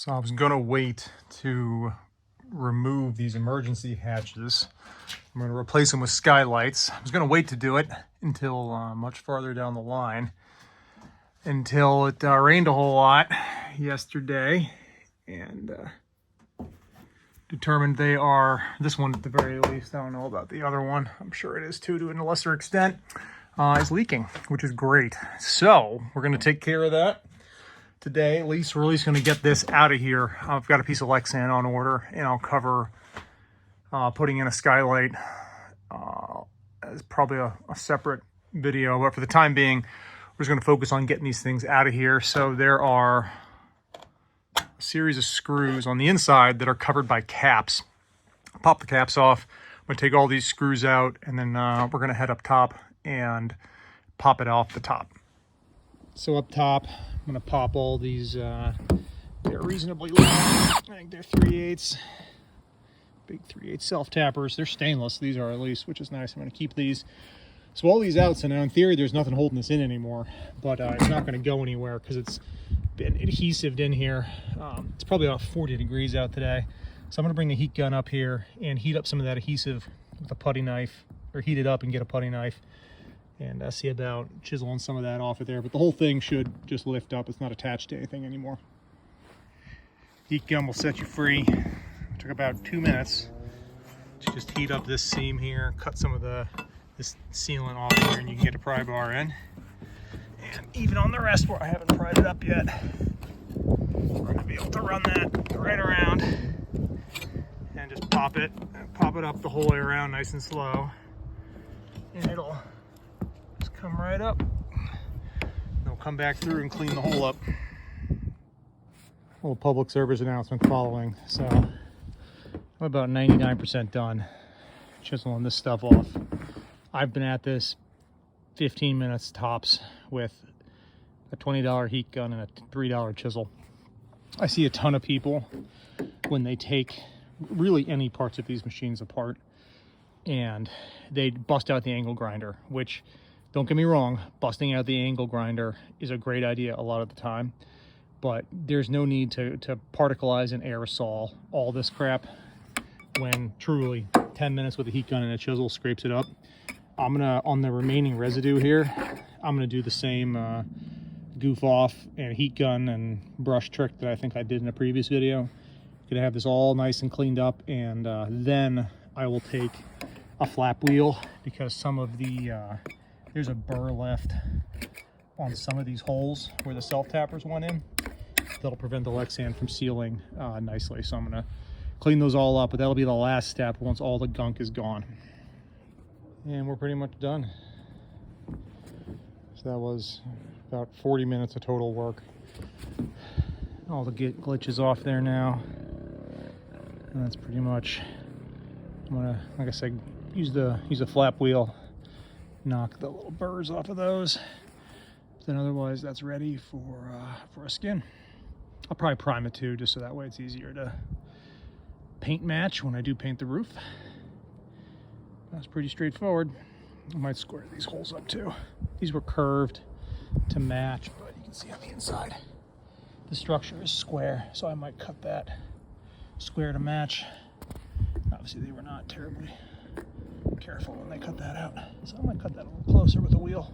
So I was gonna wait to remove these emergency hatches. I'm gonna replace them with skylights. I was gonna wait to do it until much farther down the line, until it rained a whole lot yesterday, and determined they are, this one at the very least, I don't know about the other one, I'm sure it is too to a lesser extent, is leaking, which is great. So we're gonna take care of that today. At least we're going to get this out of here. I've got a piece of Lexan on order, and I'll cover putting in a skylight as probably a separate video. But for the time being, we're just going to focus on getting these things out of here. So there are a series of screws on the inside that are covered by caps. Pop the caps off. I'm going to take all these screws out, and then we're going to head up top and pop it off the top. So up top, I'm going to pop all these, they're reasonably long. I think they're 3/8, big 3/8 self-tappers. They're stainless, these are at least, which is nice. I'm going to keep these. So all these out, so now in theory there's nothing holding this in anymore, but it's not going to go anywhere because it's been adhesived in here. It's probably about 40 degrees out today. So I'm going to bring the heat gun up here and heat up some of that adhesive with a putty knife, or heat it up and get a putty knife. And see about chiseling some of that off of there. But the whole thing should just lift up. It's not attached to anything anymore. Heat gun will set you free. It took about 2 minutes to just heat up this seam here, cut some of this sealant off here, and you can get a pry bar in. And even on the rest where I haven't pried it up yet, we're going to be able to run that right around and just pop it up the whole way around nice and slow. And it'll come right up. They'll come back through and clean the hole up. A little public service announcement following. So I'm about 99% done chiseling this stuff off. I've been at this 15 minutes tops with a $20 heat gun and a $3 chisel. I see a ton of people when they take really any parts of these machines apart and they bust out the angle grinder, which, don't get me wrong, busting out the angle grinder is a great idea a lot of the time, but there's no need to particleize and aerosol all this crap when truly 10 minutes with a heat gun and a chisel scrapes it up. I'm gonna, on the remaining residue here, I'm gonna do the same goof off and heat gun and brush trick that I think I did in a previous video. Gonna have this all nice and cleaned up, and then I will take a flap wheel, because some of the there's a burr left on some of these holes where the self-tappers went in. That'll prevent the Lexan from sealing nicely. So I'm gonna clean those all up, but that'll be the last step once all the gunk is gone. And we're pretty much done. So that was about 40 minutes of total work. All the glitches off there now. And that's pretty much, I'm gonna, like I said, use a flap wheel, knock the little burrs off of those. Then otherwise that's ready for a skin. I'll probably prime it too, just so that way it's easier to paint match when I do paint the roof. That's pretty straightforward. I might square these holes up too. These were curved to match, but you can see on the inside the structure is square, so I might cut that square to match. Obviously they were not terribly careful when they cut that out, so I might cut that a little closer with a wheel.